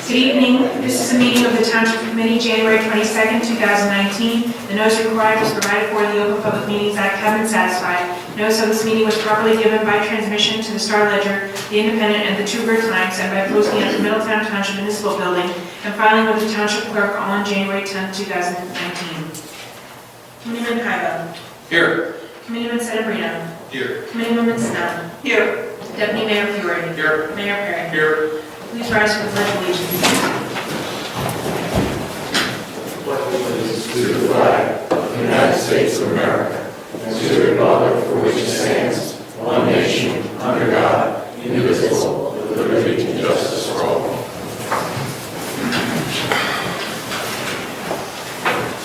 Good evening. This is a meeting of the Township Committee, January 22nd, 2019. The notice required was provided for the Open Public Meetings Act have been satisfied. Notice of this meeting was properly given by transmission to the Star Ledger, the Independent, and the Two-Bird Times, and by posting at the Middletown Township Municipal Building and filing with the Township Clerk on January 10th, 2019. Committeeman Hybo. Here. Committeeman Sedebrino. Here. Committeewoman Snow. Here. Deputy Mayor Fiore. Here. Mayor Perry. Here. Please rise for the Pledge of Allegiance. To the flag of the United States of America and to the republic for which it stands, one nation, under God, indivisible, with liberty and justice for all.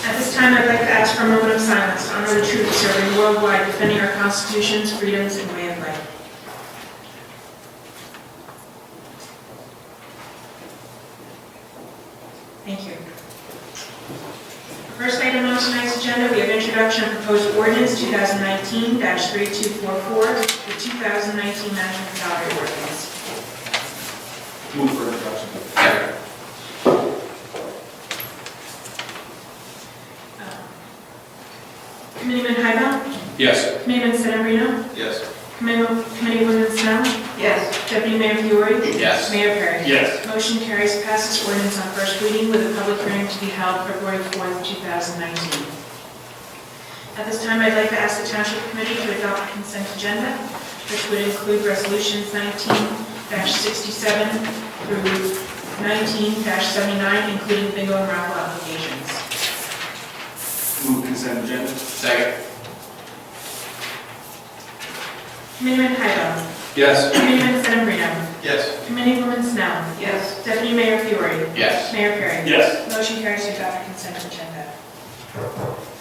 At this time, I'd like to ask for a moment of silence to honor the troops serving worldwide, defending our constitutions, freedoms, and way of life. Thank you. First item on tonight's agenda, we have introduction of proposed ordinance 2019-3244, the 2019 Management Salary Ordinance. Move for introduction. Second. Committeeman Hybo. Yes. Committeeman Sedebrino. Yes. Committeewoman Snow. Yes. Deputy Mayor Fiore. Yes. Mayor Perry. Yes. Motion carries, passes ordinance on first reading with a public hearing to be held February 4th, 2019. At this time, I'd like to ask the Township Committee to adopt the consent agenda, which would include resolutions 19-67 through 19-79, including bingo and raffle applications. Move consent agenda. Second. Committeeman Hybo. Yes. Committeeman Sedebrino. Yes. Committeewoman Snow. Yes. Deputy Mayor Fiore. Yes. Mayor Perry. Yes. Motion carries to adopt the consent agenda.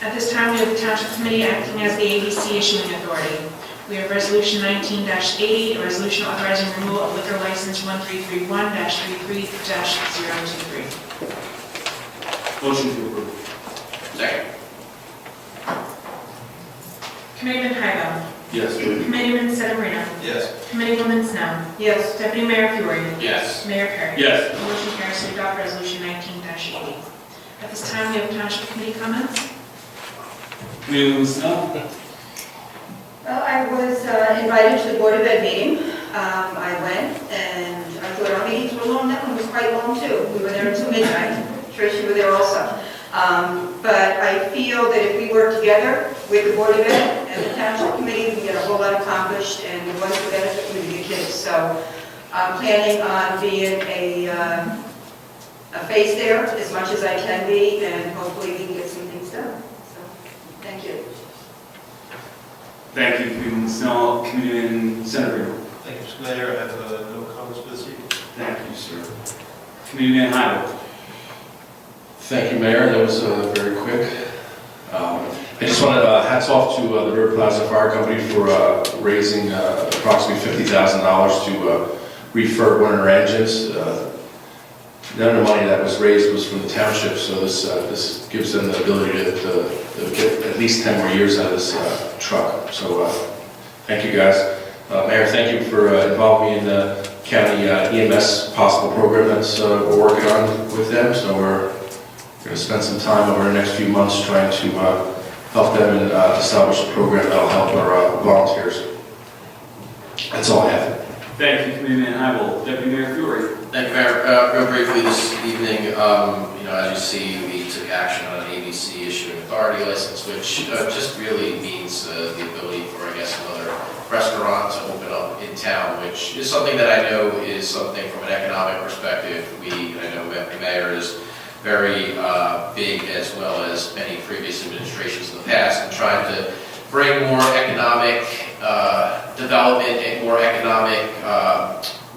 At this time, we have the Township Committee acting as the ABC issuing authority. We have Resolution 19-80, a resolution authorizing renewal of liquor license 1331-33-023. Motion to approve. Second. Committeeman Hybo. Yes. Committeeman Sedebrino. Yes. Committeewoman Snow. Yes. Deputy Mayor Fiore. Yes. Mayor Perry. Yes. Motion carries to adopt Resolution 19-80. At this time, we have Township Committee comments. Committeewoman Snow. Well, I was invited to the Board of Ed meeting. I went, and I thought our meetings were long. That one was quite long, too. We were there until midnight. Trish, you were there also. But I feel that if we work together with the Board of Ed and the Township Committee, we can get a whole lot accomplished, and the ones who benefit will be the kids. So I'm planning on being a face there as much as I can be, and hopefully we can get some things done. So, thank you. Thank you, Committeewoman Snow. Committeeman Senator. Thank you, Mr. Mayor. I have no comments for this evening. Thank you, sir. Committeeman Hybo. Thank you, Mayor. That was very quick. I just wanted hats off to the River Plaza Fire Company for raising approximately $50,000 to refurb one of their engines. None of the money that was raised was from the township, so this gives them the ability to get at least 10 more years out of this truck. So thank you, guys. Mayor, thank you for involving me in the county EMS possible program that's we're working on with them. So we're going to spend some time over the next few months trying to help them and establish a program that will help our volunteers. That's all I have. Thank you, Committeeman Hybo. Deputy Mayor Fiore. Thank you, Mayor. Real briefly this evening, as you see, we took action on an ABC issuing authority license, which just really means the ability for, I guess, another restaurant to open up in town, which is something that I know is something from an economic perspective. I know the mayor is very big, as well as many previous administrations in the past, in trying to bring more economic development and more economic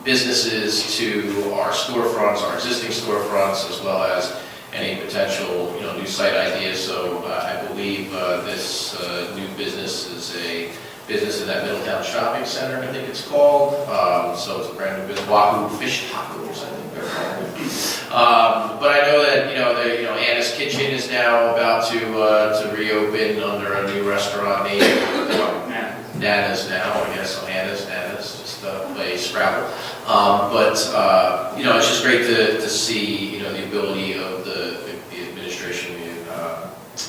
businesses to our storefronts, our existing storefronts, as well as any potential new site ideas. So I believe this new business is a business in that Middletown shopping center, I think it's called. So it's a brand new business, Wahoo Fish Tacos, I think they're called. But I know that Anna's Kitchen is now about to reopen under a new restaurant name. nanas now, I guess, so nanas, just play Scrabble. You know, it's just great to see, you know, the ability of the administration,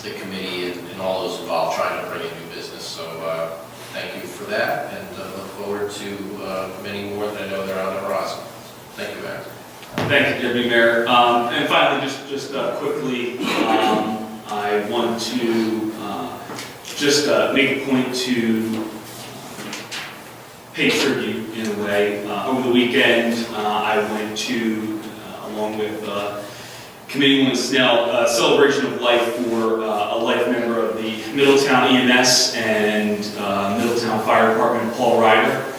the committee, and all those involved trying to bring in new business. So thank you for that, and look forward to many more that I know that are on the horizon. Thank you, Mayor. Thank you, Deputy Mayor. And finally, just quickly, I want to just make a point to pay tribute in a way. Over the weekend, I went to, along with Committeewoman Snell, a celebration of life for a life member of the Middletown EMS and Middletown Fire Department, Paul Ryder.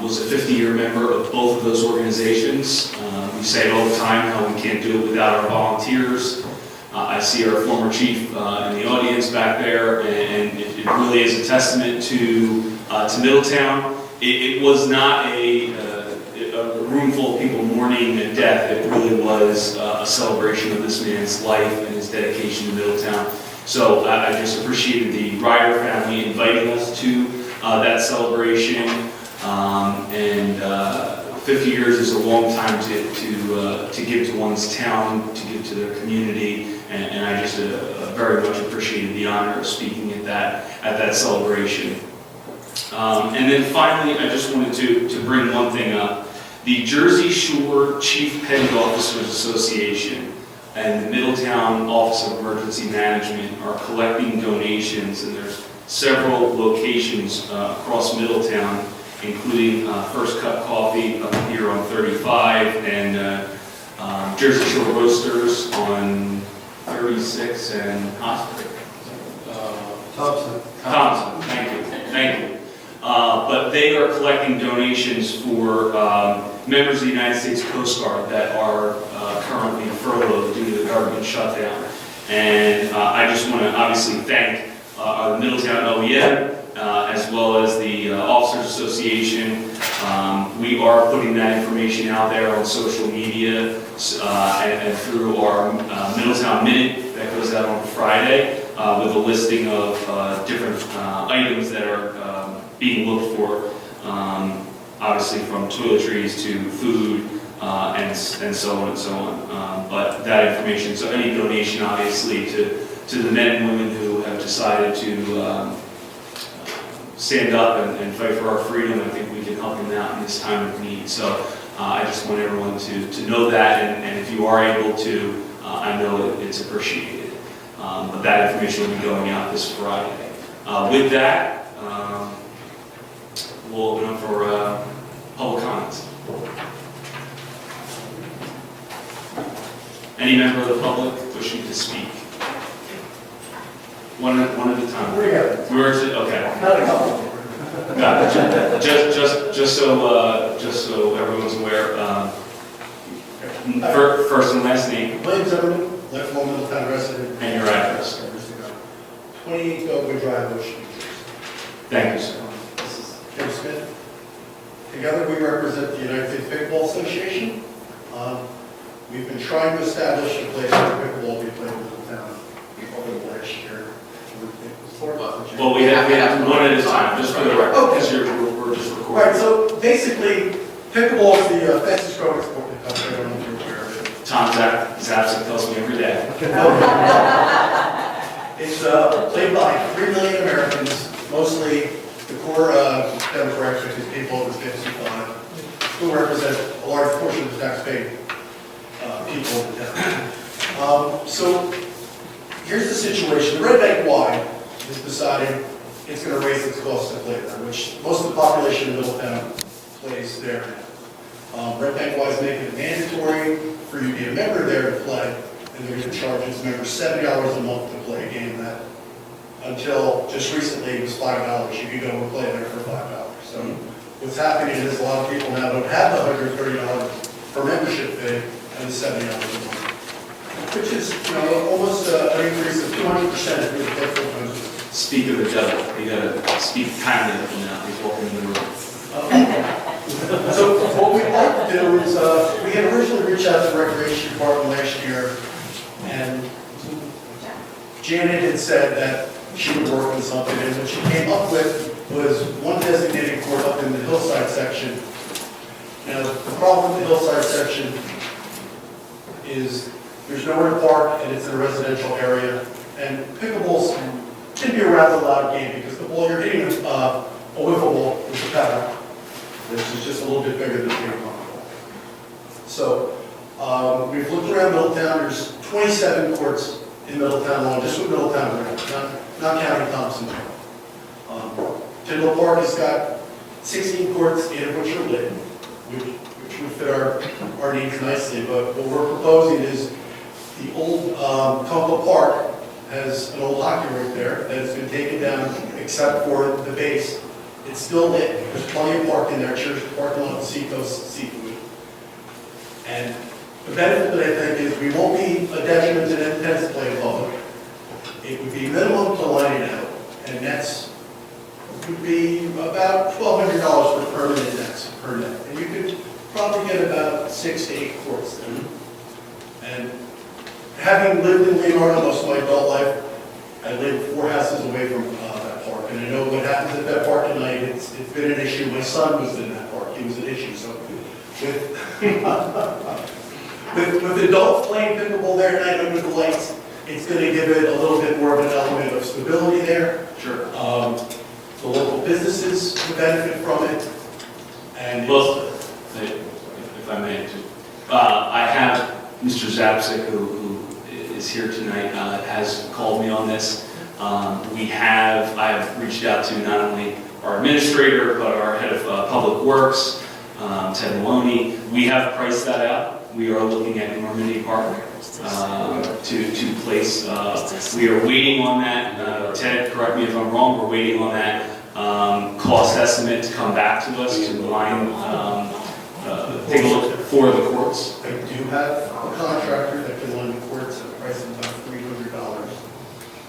Was a 50-year member of both of those organizations. We say it all the time, how we can't do it without our volunteers. I see our former chief in the audience back there, and it really is a testament to Middletown. It was not a room full of people mourning a death. It really was a celebration of this man's life and his dedication to Middletown. So I just appreciated the Ryder family inviting us to that celebration. 50 years is a long time to give to one's town, to give to their community, and I just very much appreciated the honor of speaking at that celebration. And then finally, I just wanted to bring one thing up. The Jersey Shore Chief Petty Officers Association and the Middletown Office of Emergency Management are collecting donations, and there's several locations across Middletown, including First Cup Coffee up here on 35, and Jersey Shore Roasters on 36 and Hospital. Thompson, thank you. But they are collecting donations for members of the United States Coast Guard that are currently furloughed due to the government shutdown. And I just want to obviously thank the Middletown OEM, as well as the Officers Association. We are putting that information out there on social media and through our Middletown Minute that goes out on Friday with a listing of different items that are being looked for, obviously from toiletries to food and so on and so on. But that information, so any donation obviously to the men and women who have decided to stand up and fight for our freedom, I think we can help them out in this time of need. So I just want everyone to know that, and if you are able to, I know it's appreciated. But that information will be going out this Friday. With that, we'll open up for public comments. Any member of the public wishing to speak? One at a time. Okay. Not a couple. Got it. Just so everyone's aware, first and last name William Zimmerman, lifelong Middletown resident. and your address. 28 Dogwood Drive, Ocean. Thank you, sir. This is Jim Smith. Together we represent the United States Pickle Ball Association. We've been trying to establish a place where pickleball will be played in Middletown over the last year. Well, we have one at a time, just for the record, because we're just recording. Right, so basically, pickleball is the fastest growing sport in the country. I don't know if you're aware of it. Tom Zapsik tells me every day. It's played by 3 million Americans, mostly the core demographic, which is people over 55, who represent a large portion of the tax-paying people in the town. So here's the situation. The Red Bank Y is deciding it's going to raise its cost to play there, which most of the population of Middletown plays there now. Red Bank Y is making it mandatory for you to be a member there to play, and they're going to charge its members $70 a month to play a game that, until just recently, it was $5. You could go and play there for $5. So what's happening is a lot of people now don't have the $130 for membership fee and the $70 a month, which is, almost an increase of 200% if you take full membership. Speak of the devil. You gotta speak kindly of him now. He's walking in the room. So what we'd like to do is, we had originally reached out to the Recreation Department last year, and Janet had said that she would work on something, and what she came up with was one designated court up in the hillside section. Now, the problem with the hillside section is there's nowhere to park and it's in a residential area. And pickleballs can be a rather loud game because the ball you're hitting is a wiffle ball with a paddle, which is just a little bit bigger than a ping pong ball. So we've looked around Middletown. There's 27 courts in Middletown alone, just with Middletown, not counting Thompson. Tindal Park has got 16 courts, 8 of which are lit, which would fit our needs nicely. But what we're proposing is the old Kunkle Park has an old hockey rink there that has been taken down except for the base. It's still lit. There's plenty of parking there. Church parking lot, Seacoast Seafood. And the benefit that I think is we won't be a detriment to the tennis play above it. It would be minimum to line it out, and that's would be about $1,200 for permanent nets per net. And you could probably get about 6 to 8 courts there. And having lived in Leonardo most of my adult life, I live 4 houses away from that park. And I know what happens at that park at night. It's been an issue. My son was in that park. He was an issue. So with adults playing pickleball there at night under the lights, it's going to give it a little bit more of an element of stability there. Sure. The local businesses would benefit from it. And Well, if I may, I have Mr. Zapsik, who is here tonight, has called me on this. I have reached out to not only our administrator, but our head of public works, Ted Maloney. We have priced that out. We are looking at Normandy Park to place. We are waiting on that. Ted, correct me if I'm wrong, we're waiting on that cost estimate to come back to us to take a look for the courts. I do have a contractor that can line the courts at a price of about $300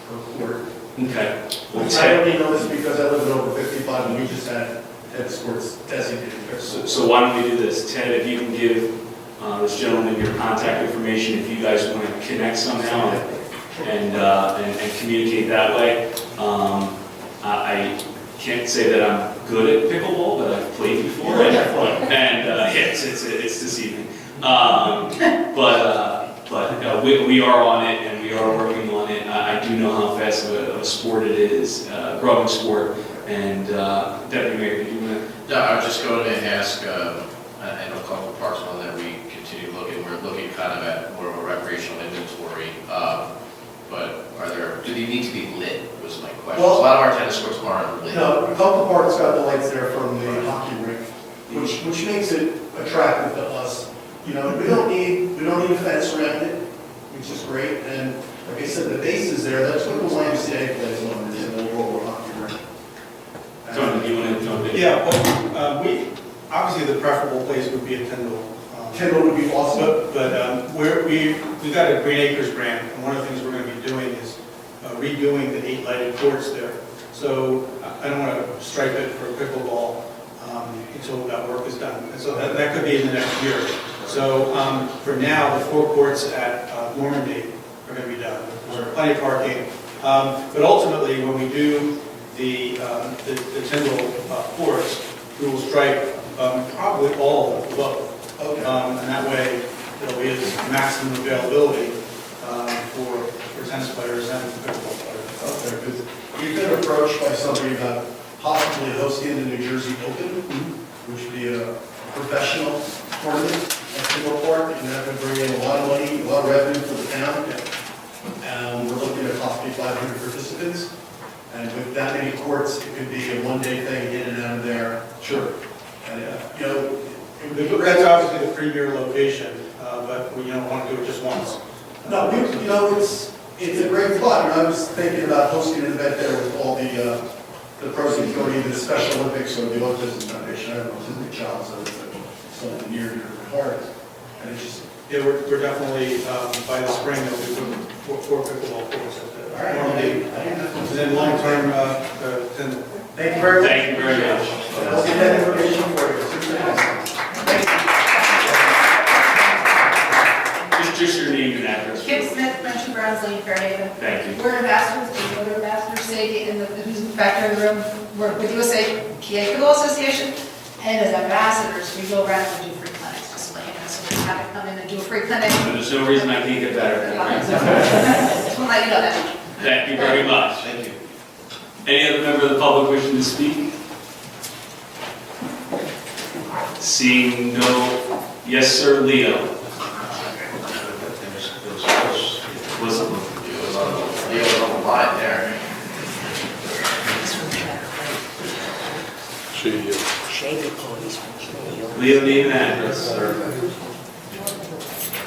per court. Okay. Well, I Ted, only know this because I live in over 55 and we just had tennis courts designated. so why don't we do this? Ted, if you can give this gentleman your contact information, if you guys want to connect somehow and communicate that way. I can't say that I'm good at pickleball, but I've played before. And it's this evening. We are on it and we are working on it. I do know how fast of a sport it is, growing sport. And Deputy Mayor, did you want to? No, I was just going to ask, I know Kunkle Park's one that we continue looking. We're looking kind of at more of a recreational inventory. But do they need to be lit, was my question. Well, a lot of our tennis courts aren't lit. No, Kunkle Park's got the lights there from the hockey rink, which makes it attractive to us. You know, we don't need a fence around it, which is great. And like I said, the base is there. That's what the YMCA plays on, is an overall hockey rink. Tony, do you want to jump in? Yeah, well, obviously the preferable place would be a Tindal. Tindal would be awesome. But we've got a Green Acres grant, and one of the things we're going to be doing is redoing the 8 lighted courts there. So I don't want to stripe it for pickleball until that work is done. And so that could be in the next year. So for now, the 4 courts at Normandy are going to be done. There's plenty of parking. But ultimately, when we do the Tindal courts, we will stripe probably all of them. Okay. And that way, there'll be maximum availability for tennis players and pickleball players. Okay, because we've been approached by somebody about possibly hosting the New Jersey Open, which would be a professional tournament at Pickle Park, and that would bring in a lot of money, a lot of revenue for the town. We're looking at possibly 500 participants, and with that many courts, it could be a one-day thing in and out of there. Sure. And, you know, That's obviously the premier location, but we don't want to do it just once. no, it's a great spot. And I was thinking about hosting an event there with all the proceeds going into the Special Olympics or the Autism Foundation. I don't know, Autistic Child, so it's something near your heart. And it's just, Yeah, we're definitely, by the spring, there'll be 4 pickleball courts at the Normandy. And then long-term, Tindal. thank you very much. Thank you very much. I'll get that information for you. Just your name and address. Kip Smith, Friendship Grounds Lane, Fairhaven. Thank you. We're ambassadors, we're ambassadors, say, and who's back here in the room, work with USA Pickle Ball Association, and as ambassadors, we go around and do free clinics, just so you know, so we have to come in and do a free clinic. There's no reason I can't get better than that. Just want to let you know that. Thank you very much. Thank you. Any other member of the public wishing to speak? Seeing no, yes, sir, Leo. What's up? You was on the line there. Leo, name and address.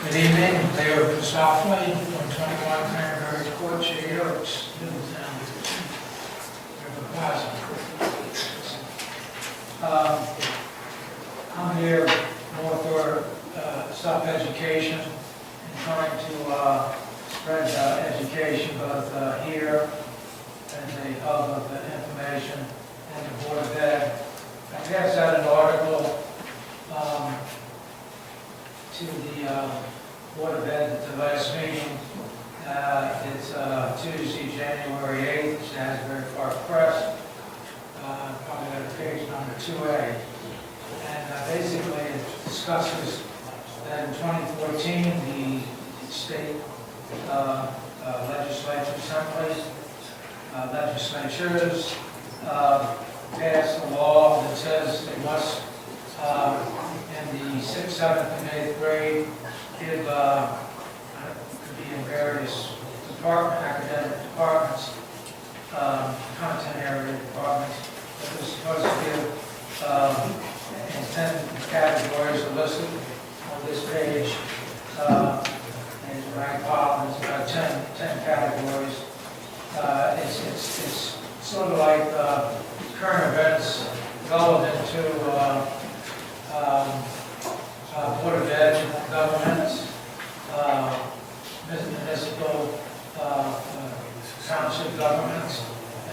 Good evening, Leo Softly, 121 Cranberry Court, Shady Oaks, Middletown, River Plaza. I'm here more for self-education and trying to spread education both here as a hub of information and the Board of Ed. I passed out an article to the Board of Ed at the last meeting. It's Tuesday, January 8th, it's Asbury Park Press, probably got a page number 2A. And basically it discusses that in 2014, the state legislatures passed a law that says they must, in the 6th, 7th, and 8th grade, give, could be in various academic departments, content area departments, but they're supposed to give, in 10 categories are listed on this page, and rank bottom is about 10 categories. It's sort of like current events relevant to Board of Ed, governments, municipal, township governments,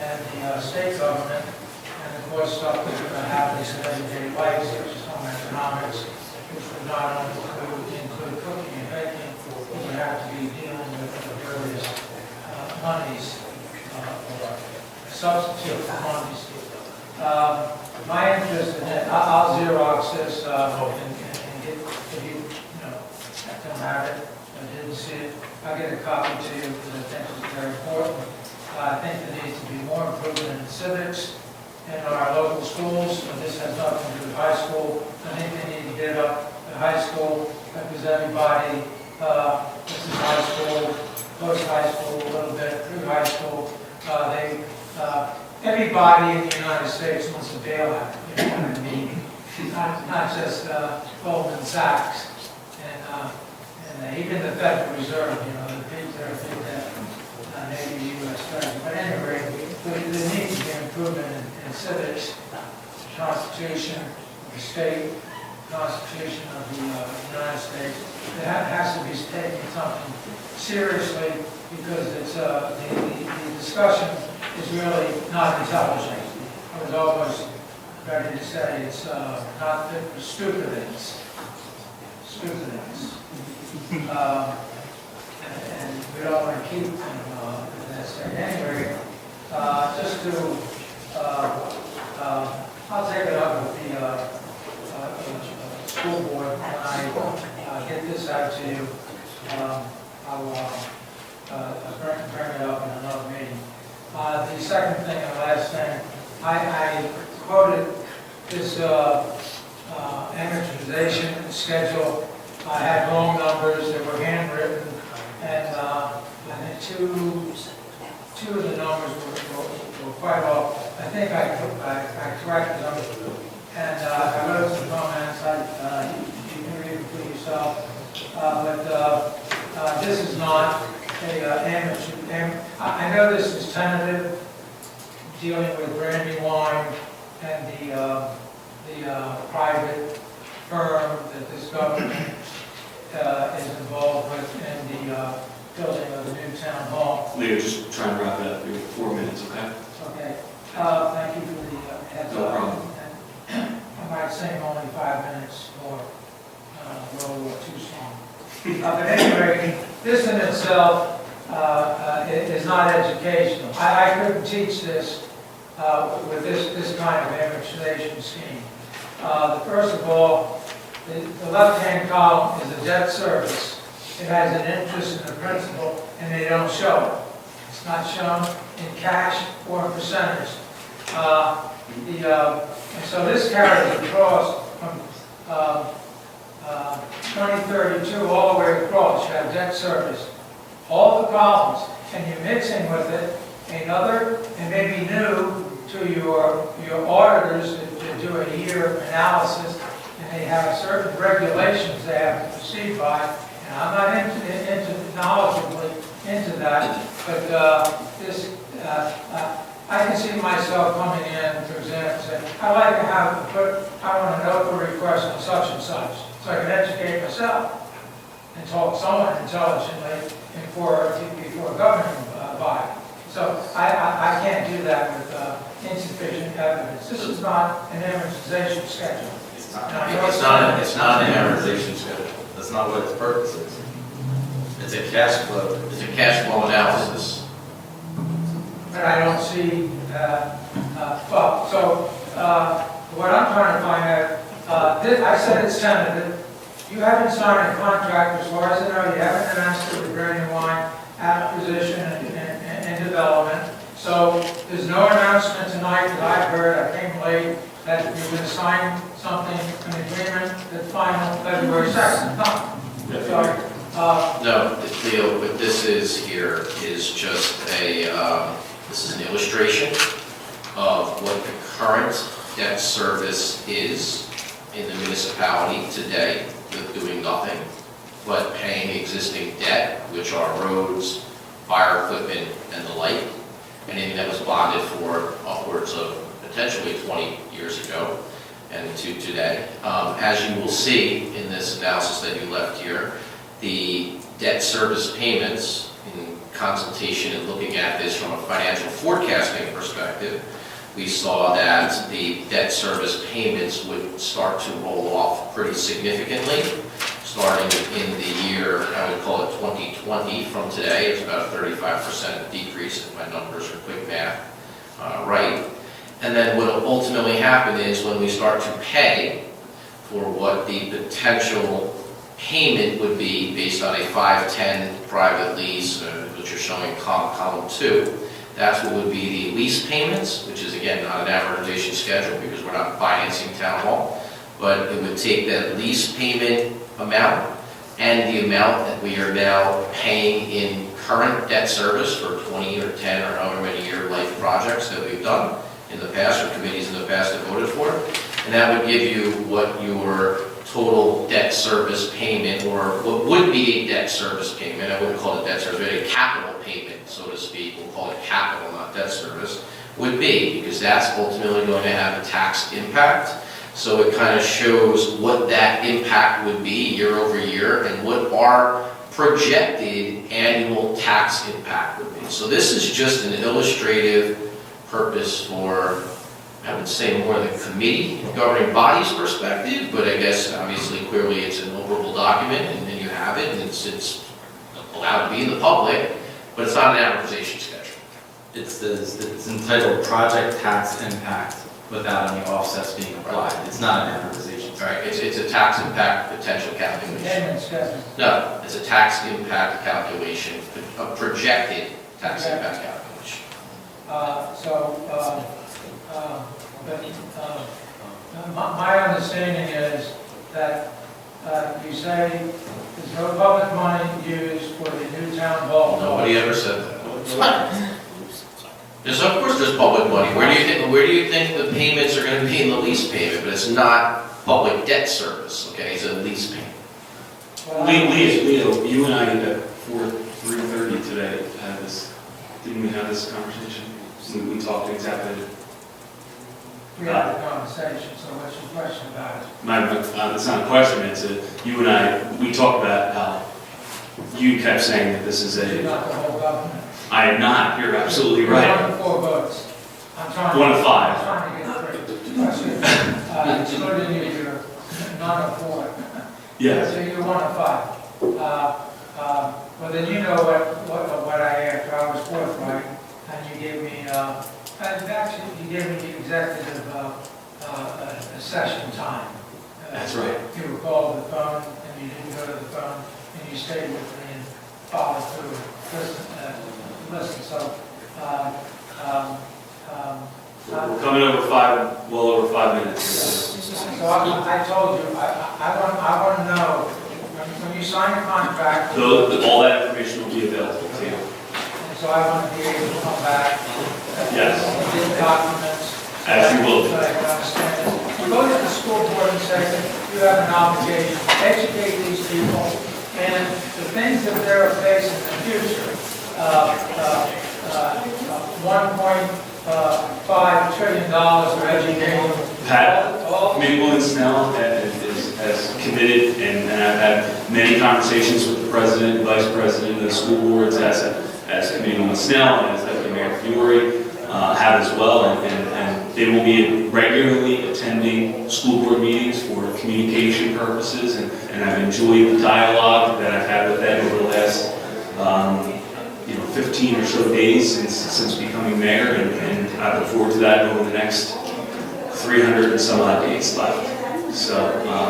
and the state government, and of course stuff that happens in everyday life, such as home economics, which would not only include cooking and baking, but would have to be dealing with the various monies, or substitute for monies. My interest in it, I'll Xerox this and get, if you don't have it, or didn't see it, I'll get a copy to you because I think it's very important. I think there needs to be more improvement in civics in our local schools, and this has nothing to do with high school. I think they need to get up at high school because everybody, this is high school, post-high school, a little bit, through high school, everybody in the United States wants a bailout, you know what I mean? Not just Goldman Sachs and even the Federal Reserve, you know, the big that maybe the U.S. Treasury. But anyway, there needs to be improvement in civics, the Constitution of the state, Constitution of the United States. It has to be taken something seriously because it's the discussion is really not intelligent. I was almost ready to say it's not fit for stupidity. And we don't want to keep that state. Anyway, just to, I'll take it up with the school board when I get this out to you. I'll bring it up in another meeting. The second thing and last thing, I quoted this amortization schedule. I had wrong numbers, they were handwritten, and I think two of the numbers were quite off. I think I corrected them, and I wrote some comments. You can read it for yourself. But this is not I know this is tentative, dealing with Brandywine and the private firm that this government is involved with in the building of the new town hall. Leo, just try and wrap it up. You have 4 minutes, okay? Okay. Thank you for the heads up. No problem. And I might sing only 5 minutes or World War II song. But anyway, this in itself is not educational. I couldn't teach this with this kind of amortization scheme. First of all, the left-hand column is the debt service. It has an interest in the principal, and they don't show it. It's not shown in cash or in percentage. And so this carries across from 2032 all the way across. You have debt service. All the columns, and you're mixing with it another, and maybe new to your auditors to do a year analysis, and they have certain regulations they have to proceed by. And I'm not knowledgeably into that, but I can see myself coming in, for example, saying, I like to I want to know the request on such and such, so I can educate myself and talk somewhat intelligently before governing body. So I can't do that with insufficient evidence. This is not an amortization schedule. It's not an amortization schedule. That's not what its purpose is. It's a cash flow. It's a cash flow analysis. But I don't see, what I'm trying to find out, I said it's tentative. You haven't signed a contract, as far as I know, you haven't announced the Brandon Wine acquisition and development. So there's no announcement tonight that I've heard, I came late, that you're going to sign something, an agreement that's final February 2nd. No, Leo, what this is here is just this is an illustration of what the current debt service is in the municipality today, with doing nothing but paying existing debt, which are roads, fire equipment, and the like, anything that was bonded for upwards of potentially 20 years ago and to today. As you will see in this analysis that you left here, the debt service payments, in consultation and looking at this from a financial forecasting perspective, we saw that the debt service payments would start to roll off pretty significantly, starting in the year, I would call it 2020 from today. It's about a 35% decrease if my numbers are quick math right. And then what will ultimately happen is when we start to pay for what the potential payment would be based on a 5-10 private lease, which you're showing column 2, that's what would be the lease payments, which is again not an amortization schedule because we're not financing town hall, but it would take that lease payment amount and the amount that we are now paying in current debt service for 20 or 10 or however many year life projects that we've done in the past, or committees in the past have voted for, and that would give you what your total debt service payment, or what would be a debt service payment, I wouldn't call it debt service, but a capital payment, so to speak, we'll call it capital, not debt service, would be, because that's ultimately going to have a tax impact. So it kind of shows what that impact would be year over year and what our projected annual tax impact would be. So this is just an illustrative purpose for, I would say, more the committee and governing body's perspective, but I guess obviously clearly it's an operable document and you have it and it's allowed to be in the public, but it's not an amortization schedule. It's entitled Project Tax Impact without any offsets being applied. It's not an amortization. Right, it's a tax impact potential calculation. Payment schedule. No, it's a tax impact calculation, a projected tax impact calculation. My understanding is that you say there's no public money used for the new town hall. Nobody ever said that. There's, of course there's public money. Where do you think the payments are going to be in the lease payment? But it's not public debt service, okay? It's a lease payment. Leo, you and I at 3:30 today had this, didn't we have this conversation? We talked exactly. We had the conversation, so what's your question about it? It's not a question, it's you and I, we talked about how you kept saying that this is You're not the whole government. I am not, you're absolutely You're right. one of 4 votes. I'm trying One of 5. I'm trying to get through. Excluding you, you're none of 4. Yes. So you're one of 5. Well, then you know what I asked. I was forthright, and you gave me, I Actually, you gave me the executive session time. That's right. You were called to the phone, and you didn't go to the phone, and you stayed with me and followed through, listen, so, We're coming over well over 5 minutes. so I told you, I want to know, when you sign a contract, All that information will be available to you. and so I want to be able to come back. Yes. Get documents. As you will. So I can understand it. You go to the school board and say that you have an obligation to educate these people, and the things that they're facing in the future, $1.5 trillion for education. Pat, Committee Woman Snell has committed, and I've had many conversations with the president and vice president of the school boards as Committee Woman Snell and as Deputy Mayor Fiore have as well, and they will be regularly attending school board meetings for communication purposes, and I've enjoyed the dialogue that I've had with them over the last 15 or so days since becoming mayor, and I look forward to that over the next 300 and some odd days left. So,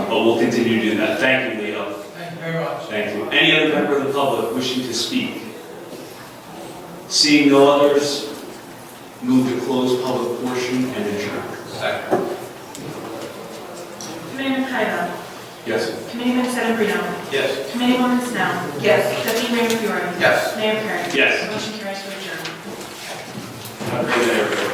but we'll continue to do that. Thank you, Leo. Thank you very much. Thank you. Any other member of the public wishing to speak? Seeing no others, move to close public portion and adjourn. Second. Committeeman Kayla. Yes. Committeeman Sedambrino. Yes. Committeewoman Snell. Yes. Deputy Mayor Fiore. Yes. Mayor Perry. Yes. Motion carries to adjourn. Have a great day, everybody.